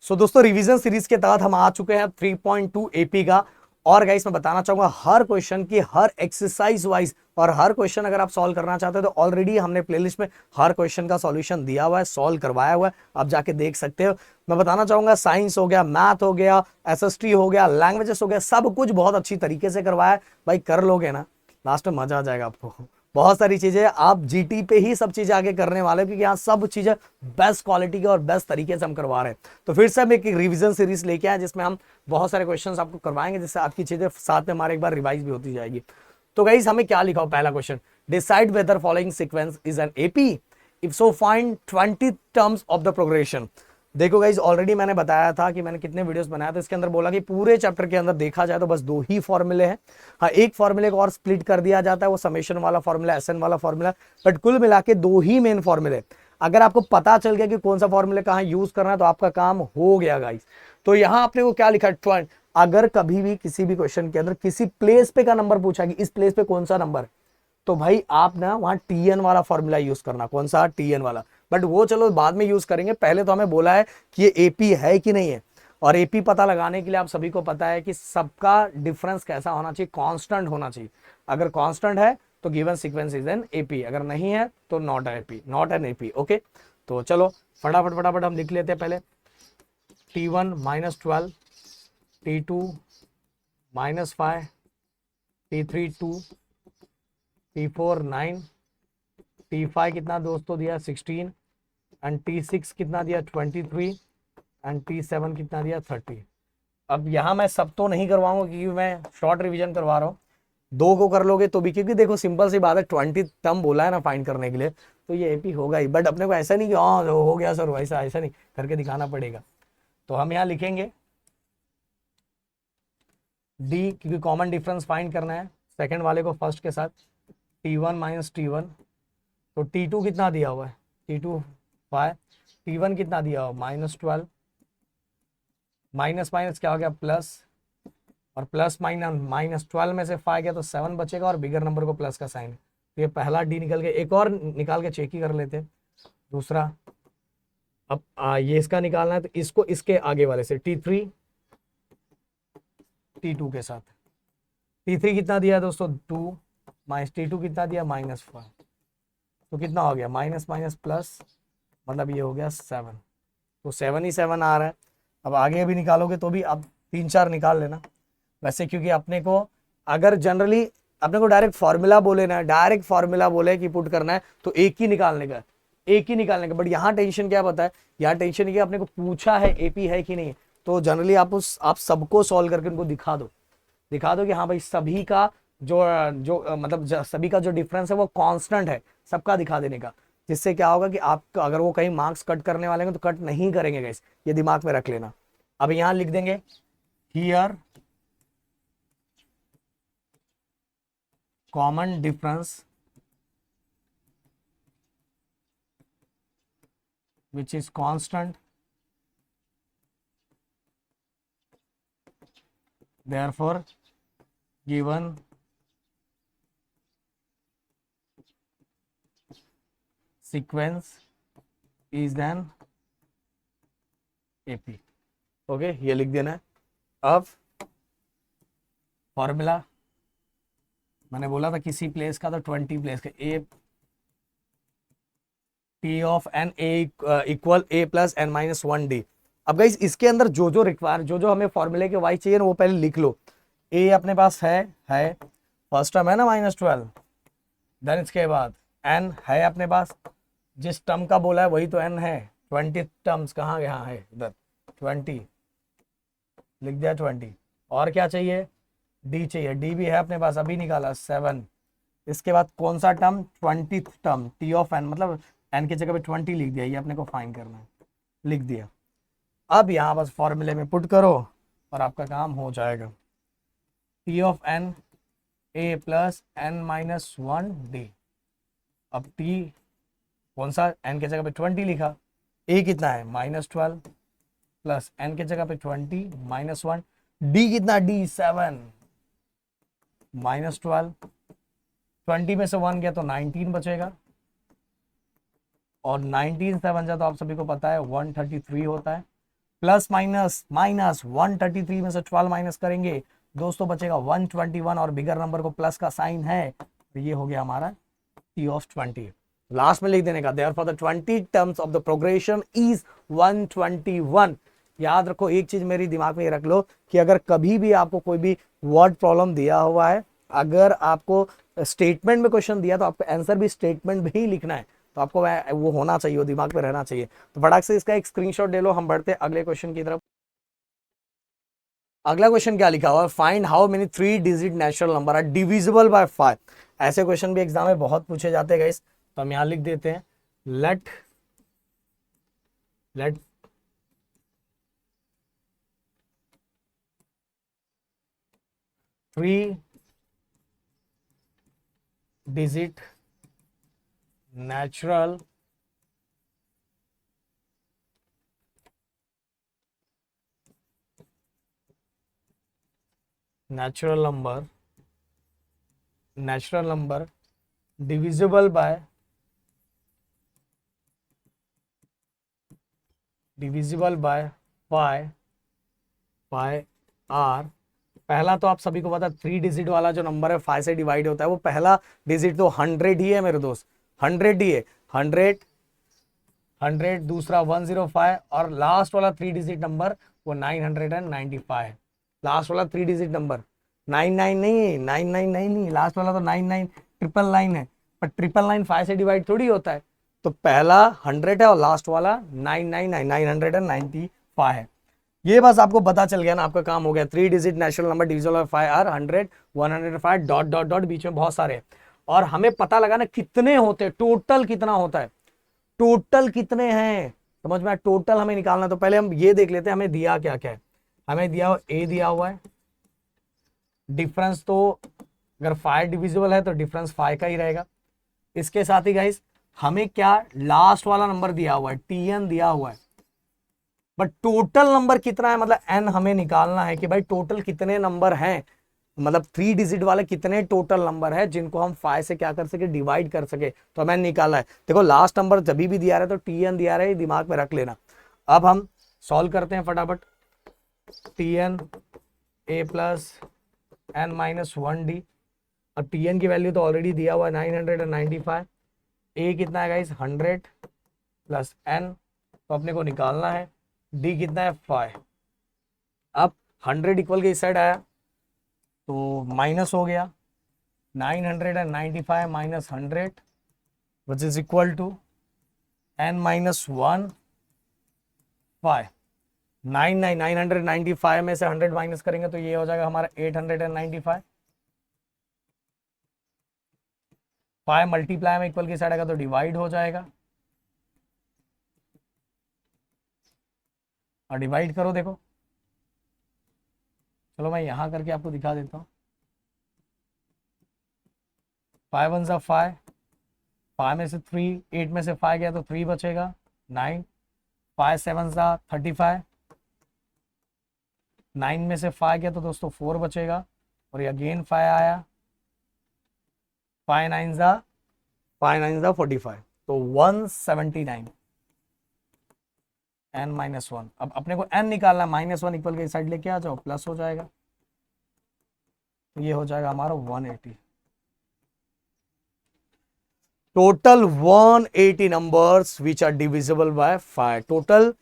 सो दोस्तों revision series के तहत हम आ चुके हैं 3.2 एपी का। और गाइस मैं बताना चाहूंगा हर क्वेश्चन की हर एक्सरसाइज वाइज और हर क्वेश्चन अगर आप सॉल्व करना चाहते हो तो ऑलरेडी हमने प्लेलिस्ट में हर क्वेश्चन का सॉल्यूशन दिया हुआ है, सॉल्व करवाया हुआ है, आप जाके देख सकते हो। मैं बताना चाहूंगा साइंस हो गया, मैथ हो गया, एसएसटी हो गया, लैंग्वेजेस हो गया, सब कुछ बहुत अच्छी तरीके से करवाया है। भाई कर लोगे ना, लास्ट में मजा आ जाएगा आपको। बहुत सारी चीजें आप जीटी पे ही सब चीजें आगे करने वाले हैं, क्योंकि यहाँ सब चीजें बेस्ट क्वालिटी के और बेस्ट तरीके से हम करवा रहे हैं। तो फिर से हम एक रिवीजन सीरीज लेके आए जिसमें हम बहुत सारे क्वेश्चंस आपको करवाएंगे, जिससे आपकी चीजें साथ में हमारे एक बार रिवाइज भी होती जाएगी। तो गाइस हमें क्या लिखा हो, पहला question, decide whether following sequence is an AP, if so find 20 terms of the progression. देखो गाइज ऑलरेडी मैंने बताया था कि मैंने कितने वीडियोस बनाया था, इसके अंदर बोला कि पूरे चैप्टर के अंदर देखा जाए तो बस दो ही फॉर्मूले हैं। हाँ, एक फॉर्मूले को और स्प्लिट कर दिया जाता है, वो समेशन वाला फॉर्मूला, एसएन वाला फॉर्मूला, बट कुल मिला के दो ही मेन फॉर्मूले। अगर आपको पता चल गया कि कौन सा फॉर्मूला कहाँ यूज करना है तो आपका काम हो गया गाइज। तो यहाँ आपने को क्या लिखा है, अगर कभी भी किसी भी क्वेश्चन के अंदर किसी प्लेस पे का नंबर पूछा कि इस प्लेस पे कौन सा नंबर, तो भाई आप ना वहां टीएन वाला फॉर्मूला यूज करना। कौन सा, टीएन वाला। बट वो चलो बाद में यूज करेंगे, पहले तो हमें बोला है कि ये एपी है कि नहीं है। और एपी पता लगाने के लिए आप सभी को पता है कि सबका डिफरेंस कैसा होना चाहिए, कांस्टेंट होना चाहिए। अगर कांस्टेंट है तो given sequence is an AP, अगर नहीं है तो not AP, not an AP. Okay, तो चलो फटाफट फटाफट हम लिख लेते हैं। पहले T1 -12, T2 -5, T3 2, T4 9, T5 कितना दोस्तों दिया 16, एंड T6 कितना दिया 23, एंड T7 कितना दिया 30। अब यहाँ मैं सब तो नहीं करवाऊंगा क्योंकि मैं शॉर्ट रिवीजन करवा रहा हूँ, दो को कर लोगे तो भी, क्योंकि देखो सिंपल सी बात है, 20 टर्म बोला है ना फाइंड करने के लिए, तो ये एपी होगा ही। बट अपने को ऐसा नहीं कि हाँ हो गया सर, वैसा ऐसा नहीं करके दिखाना पड़ेगा। तो हम यहाँ लिखेंगे डी, क्योंकि कॉमन डिफरेंस फाइंड करना है सेकंड वाले को फर्स्ट के साथ। T1 - T1, तो T2 कितना दिया हुआ है, T2 5, T1 कितना दिया हुआ -12, माइनस माइनस क्या हो गया प्लस, और प्लस माइनस -12 में से 5 गया तो 7 बचेगा, और बिगर नंबर को प्लस का साइन। तो ये पहला डी निकल गया। एक और निकाल के चेक ही कर लेते हैं, दूसरा। अब ये इसका निकालना है तो इसको इसके आगे वाले से T3 T2 के साथ। T3 कितना दिया दोस्तों 2, माइनस T2 कितना दिया -5, तो कितना हो गया माइनस माइनस प्लस, मतलब ये हो गया 7। तो 7 ही 7 आ रहा है। अब आगे भी निकालोगे तो भी अब 3-4 निकाल लेना। वैसे क्योंकि अपने को अगर जनरली अपने को डायरेक्ट फार्मूला बोले ना, डायरेक्ट फार्मूला बोले कि पुट करना है तो एक ही निकालने का, एक ही निकालने का। बट यहाँ टेंशन क्या पता है, यहाँ टेंशन क्या, अपने को पूछा है एपी है कि नहीं, तो जनरली आप सबको सॉल्व करके उनको दिखा दो कि हाँ भाई सभी का जो जो मतलब सभी का जो डिफरेंस है वो कांस्टेंट है, सबका दिखा देने का। जिससे क्या होगा कि आप अगर वो कहीं मार्क्स कट करने वाले हैं तो कट नहीं करेंगे गाइस, ये दिमाग में रख लेना। अब यहां लिख देंगे here common difference which is constant, therefore given sequence is an AP। Okay, ये लिख देना है। अब फॉर्मूला मैंने बोला था किसी प्लेस का, तो 20 प्लेस का A T of N A equal A plus N minus 1 D. अब गाइस इसके अंदर जो जो रिक्वायर, जो जो हमें फॉर्मूले के वाइज चाहिए ना वो पहले लिख लो। ए अपने पास है फर्स्ट टर्म है ना -12, देन इसके बाद एन है अपने पास, जिस टर्म का बोला है वही तो एन है। 20 टर्म्स कहाँ गया है, इधर 20 लिख दिया 20। और क्या चाहिए, डी चाहिए, डी भी है अपने पास, अभी निकाला 7। इसके बाद कौन सा term, 20th term, T of N, मतलब एन की जगह पे 20 लिख दिया, ये अपने को फाइंड करना है, लिख दिया। अब यहाँ बस फॉर्मूले में पुट करो और आपका काम हो जाएगा। T of N A plus N minus 1 D. अब टी कौन सा, एन की जगह पे 20 लिखा, ए कितना है -12 प्लस एन की जगह पे 20 -1, डी कितना, डी 7 -12, 20 में से 1 गया तो 19 बचेगा, और 19 7 जा तो आप सभी को पता है 133 होता है। प्लस माइनस माइनस 133 में से 12 माइनस करेंगे दोस्तों बचेगा 121 और बिगर नंबर को प्लस का साइन है तो ये हो गया हमारा t ऑफ 20 लास्ट में लिख देने का therefore the 20 terms of the progression is 121। याद रखो एक चीज मेरी दिमाग में ये रख लो कि अगर कभी भी आपको कोई भी वर्ड प्रॉब्लम दिया हुआ है, अगर आपको स्टेटमेंट में क्वेश्चन दिया तो आपको आंसर भी स्टेटमेंट में ही लिखना है, तो आपको वो होना चाहिए, वो दिमाग में रहना चाहिए। तो फटाक से इसका एक स्क्रीनशॉट ले लो, हम बढ़ते हैं अगले क्वेश्चन की तरफ। अगला क्वेश्चन क्या लिखा हुआ है, find how many 3 digit natural number are divisible by 5। ऐसे क्वेश्चन भी एग्जाम में बहुत पूछे जाते हैं गाइस, तो हम यहां लिख देते हैं let let 3 digit natural number divisible by 5 r। पहला तो आप सभी को पता है 3 डिजिट वाला जो नंबर है 5 से डिवाइड होता है, वो पहला डिजिट तो 100 ही है मेरे दोस्त, 100 ही है, 100 दूसरा 105 और लास्ट वाला 3 डिजिट नंबर वो 995। लास्ट वाला 3 डिजिट नंबर 99 नहीं, 999 नहीं, लास्ट वाला तो 99999 है, पर 999 5 से डिवाइड थोड़ी होता है। तो पहला 100 है और लास्ट वाला 995 है। ये बस आपको पता चल गया ना, आपका काम हो गया। 3 digit natural number divisible by 5 are 100 105 dot dot dot, बीच में बहुत सारे, और हमें पता लगा ना कितने होते हैं, टोटल कितना होता है, टोटल कितने हैं समझ में, टोटल हमें निकालना। तो पहले हम ये देख लेते हैं हमें दिया क्या क्या है। हमें दिया हुआ ए दिया हुआ है, डिफरेंस तो अगर 5 डिविजिबल है तो डिफरेंस 5 का ही रहेगा। इसके साथ ही गाइस हमें क्या लास्ट वाला नंबर दिया हुआ है, टीएन दिया हुआ है, बट टोटल नंबर कितना है, मतलब एन हमें निकालना है कि भाई टोटल कितने नंबर हैं, मतलब 3 डिजिट वाले कितने टोटल नंबर है जिनको हम 5 से क्या कर सके, डिवाइड कर सके। तो हमें निकालना है। देखो लास्ट नंबर जब भी दिया रहा है तो टीएन दिया रहा है, दिमाग में रख लेना। अब हम सॉल्व करते हैं फटाफट। टीएन ए प्लस एन माइनस 1d, अब टीएन की वैल्यू तो ऑलरेडी दिया हुआ है 995, ए कितना है गाइस 100 प्लस एन, तो अपने को निकालना है डी कितना है 5। अब 100 इक्वल के इस साइड आया तो माइनस हो गया 995 minus 100 which is equal to N minus 1 5। 995 में से 100 माइनस करेंगे तो ये हो जाएगा हमारा 895। 5 मल्टीप्लाई में इक्वल की साइड आएगा तो डिवाइड हो जाएगा, और डिवाइड करो देखो, चलो मैं यहां करके आपको दिखा देता हूं। 5 1 सा 5, 5 में से 3, 8 में से 5 गया तो 3 बचेगा 9, 5 7 सा 35, 9 में से 5 गया तो दोस्तों 4 बचेगा, और ये अगेन 5 आया, 5 9 सा 45, तो 179 n माइनस 1। अब अपने को n निकालना, -1 इक्वल के साइड लेके आ जाओ, प्लस हो जाएगा, तो ये हो जाएगा हमारा 180। Total 180 numbers which are divisible by 5। Total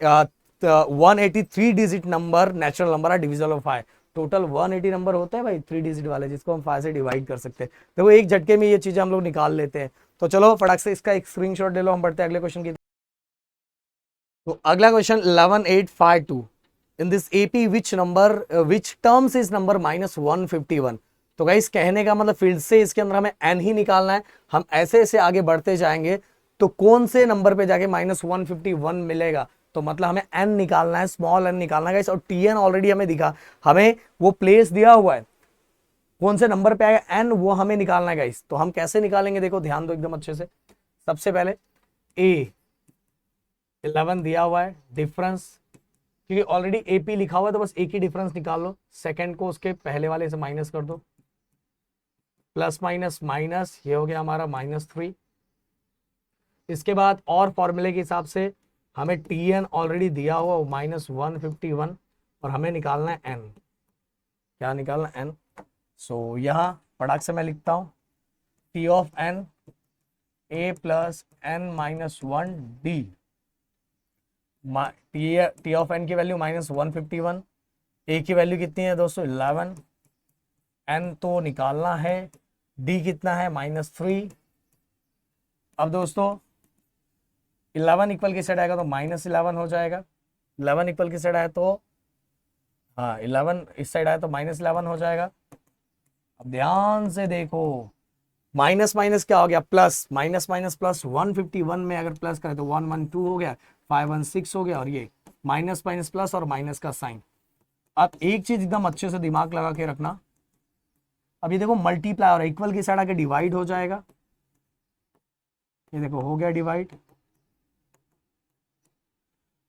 183 digit number natural number are divisible by 5। Total 180 number होते हैं भाई 3 डिजिट वाले, जिसको हम 5 से डिवाइड कर सकते हैं। तो एक झटके में ये चीजें हम लोग निकाल लेते हैं। तो चलो फटाक से इसका एक स्क्रीनशॉट ले लो, हम बढ़ते हैं अगले क्वेश्चन की। तो अगला question 11852, in this AP which number which terms is number -151। तो गाइस कहने का मतलब फिर से इसके अंदर हमें एन ही निकालना है। हम ऐसे ऐसे आगे बढ़ते जाएंगे तो कौन से नंबर पे जाके -151 मिलेगा, तो मतलब हमें एन निकालना है, स्मॉल एन निकालना है गाइस। और टीएन ऑलरेडी हमें दिखा, हमें वो प्लेस दिया हुआ है, कौन से नंबर पे आएगा एन वो हमें निकालना है गाइस। तो हम कैसे निकालेंगे, देखो ध्यान दो एकदम अच्छे से। सबसे पहले ए 11 दिया हुआ है, डिफरेंस क्योंकि ऑलरेडी एपी लिखा हुआ है तो बस एक ही डिफरेंस निकाल लो, सेकंड को उसके पहले वाले से माइनस कर दो, प्लस माइनस माइनस, ये हो गया हमारा -3। इसके बाद और फॉर्मूले के हिसाब से हमें टी एन ऑलरेडी दिया हुआ -151 और हमें निकालना है एन। क्या निकालना एन? सो यहाँ फटाक से मैं लिखता हूँ T of N A plus N minus one D. T of N की वैल्यू -151, ए की वैल्यू कितनी है दोस्तों 11, एन तो निकालना है, डी कितना है -3। अब दोस्तों 11 इक्वल की साइड आएगा तो -11 हो जाएगा, 11 इक्वल की साइड आए तो हाँ 11 इस साइड आए तो -11 हो जाएगा। अब ध्यान से देखो माइनस माइनस क्या हो गया प्लस, माइनस माइनस प्लस, 151 में अगर प्लस करें तो 112 हो गया, 516 हो गया और ये माइनस माइनस प्लस और माइनस का साइन। अब एक चीज एकदम अच्छे से दिमाग लगा के रखना, अब ये देखो मल्टीप्लाई और इक्वल की साइड आके डिवाइड हो जाएगा, ये देखो हो गया डिवाइड,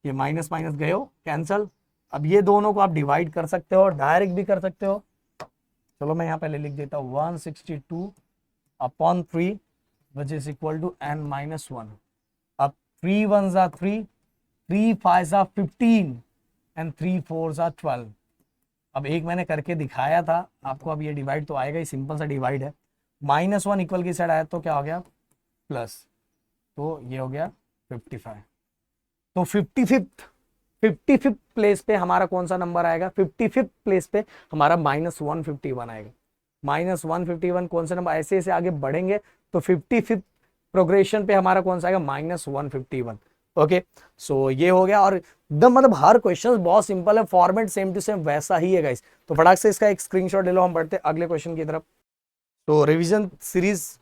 ये माइनस माइनस गए हो कैंसल। अब ये दोनों को आप डिवाइड कर सकते हो और डायरेक्ट भी कर सकते हो। चलो मैं यहाँ पहले लिख देता हूँ 162/3 विच इज इक्वल टू n-1। अब 3 1s are 3, 3 5s are 15 and 3 4s are 12। अब एक मैंने करके दिखाया था आपको, अब ये डिवाइड तो आएगा ही, सिंपल सा डिवाइड है। -1 इक्वल की साइड आया तो क्या हो गया प्लस, तो ये हो गया 55। तो 55th प्लेस पे हमारा कौन सा नंबर आएगा? 55th प्लेस पे हमारा -151 आएगा। -151 कौन सा नंबर, ऐसे ऐसे आगे बढ़ेंगे तो 55th प्रोग्रेशन पे हमारा कौन सा आएगा? -151। ओके, सो ये हो गया। और एकदम मतलब हर क्वेश्चन बहुत सिंपल है, फॉर्मेट सेम टू सेम वैसा ही है गाइस। तो फटाक से इसका एक स्क्रीनशॉट ले लो, हम बढ़ते अगले क्वेश्चन की तरफ। तो रिवीजन सीरीज,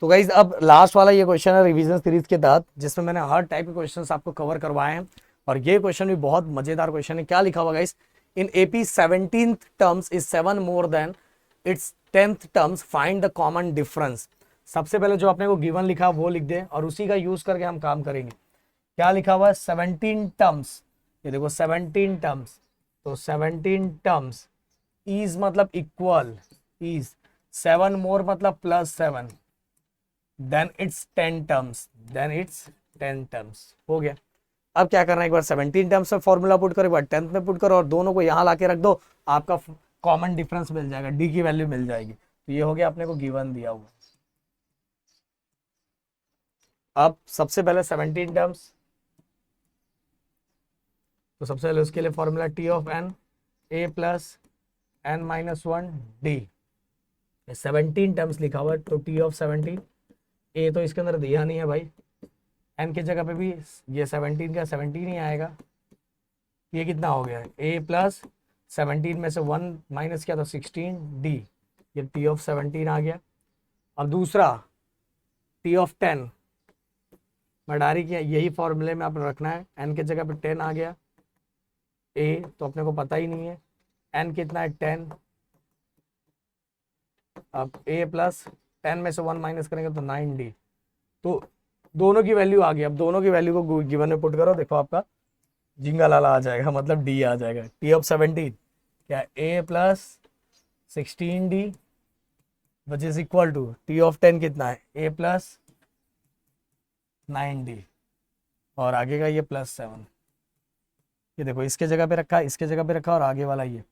तो गाइज अब लास्ट वाला ये क्वेश्चन है रिवीजन सीरीज के तहत, जिसमें मैंने हर टाइप के क्वेश्चंस आपको कवर करवाए हैं और ये क्वेश्चन भी बहुत मजेदार क्वेश्चन है। क्या लिखा हुआ guys? In AP 17th terms is 7 more than it's 10th terms, find the common difference. सबसे पहले जो अपने को गिवन लिखा वो लिख दे और उसी का यूज करके हम काम करेंगे। क्या लिखा हुआ है? 17 टर्म्स, ये देखो 17 टर्म्स, तो 17 टर्म्स इज मतलब इक्वल, इज 7 मोर मतलब +7, then it's 10 terms, then it's 10 terms. हो गया। अब क्या करना है, एक बार 17 टर्म्स में फॉर्मूला पुट करो, एक बार 10th में पुट करो और दोनों को यहाँ लाके रख दो, आपका कॉमन डिफरेंस मिल जाएगा, डी की वैल्यू मिल जाएगी। तो ये हो गया अपने को गिवन दिया हुआ। अब सबसे पहले 17 टर्म्स, तो सबसे पहले उसके लिए formula T of N A plus n-1 D. 17 terms लिखा हुआ है तो टी ऑफ 17, ए तो इसके अंदर दिया नहीं है भाई, एन की जगह पे भी ये 17 का 17 ही आएगा। ये कितना हो गया? ए प्लस 17 में से 1 माइनस किया तो 16 डी, ये टी ऑफ 17 आ गया। अब दूसरा टी ऑफ 10, मैं डायरेक्ट यही फॉर्मूले में आप रखना है, एन की जगह पे 10 आ गया, ए तो अपने को पता ही नहीं है, एन कितना है 10, अब ए प्लस 10 में से 1 माइनस करेंगे तो 9 डी। तो दोनों की वैल्यू आ गई। अब दोनों की वैल्यू को गिवन में पुट करो, देखो आपका जिंगा लाला आ जाएगा, मतलब डी आ जाएगा। टी ऑफ 17 क्या? A plus 16 D which is equal to T of 10 कितना है? ए प्लस 9 डी और आगे का ये +7। ये देखो इसके जगह पे रखा, इसके जगह पे रखा और आगे वाला ये।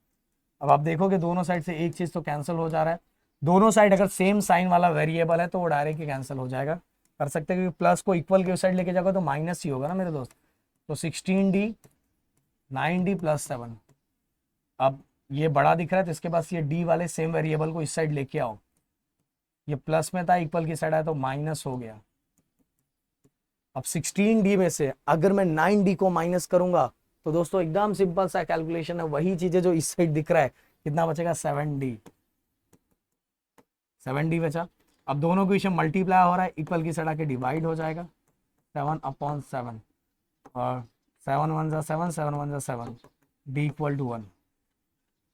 अब आप देखोगे दोनों साइड से एक चीज तो कैंसिल हो जा रहा है, दोनों साइड अगर सेम साइन वाला वेरिएबल है तो वो डायरेक्ट ही कैंसिल हो जाएगा। कर सकते हैं क्योंकि प्लस को इक्वल की साइड लेके जाओगे तो माइनस ही होगा ना मेरे दोस्त। तो 16D 9D +7। अब ये बड़ा दिख रहा है तो इसके पास ये डी वाले सेम वेरिएबल को इस साइड लेके आओ, ये प्लस में था इक्वल की साइड आया तो माइनस हो गया। अब 16D में से अगर मैं 9D को माइनस करूंगा तो दोस्तों एकदम सिंपल सा कैलकुलेशन है, वही चीजें जो इस साइड दिख रहा है, कितना बचेगा? 7D। 7D बचा। अब दोनों को इसे मल्टीप्लाई हो रहा है, इक्वल की साइड आके डिवाइड हो जाएगा, 7/7 और 7 1 जा 7, 7 1 जा 7, D इक्वल टू 1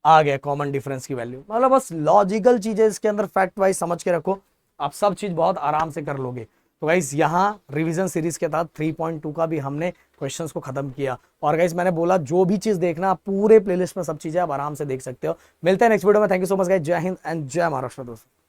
आ गया कॉमन डिफरेंस की वैल्यू। मतलब बस लॉजिकल चीजें इसके अंदर फैक्ट वाइज समझ के रखो, आप सब चीज बहुत आराम से कर लोगे। तो गाइस यहाँ रिवीजन सीरीज के तहत 3.2 का भी हमने क्वेश्चंस को खत्म किया। और गाइस मैंने बोला जो भी चीज देखना पूरे प्लेलिस्ट में सब चीजें आप आराम से देख सकते हो। मिलते हैं नेक्स्ट वीडियो में। Thank you so much guys. जय हिंद एंड जय महाराष्ट्र दोस्तों।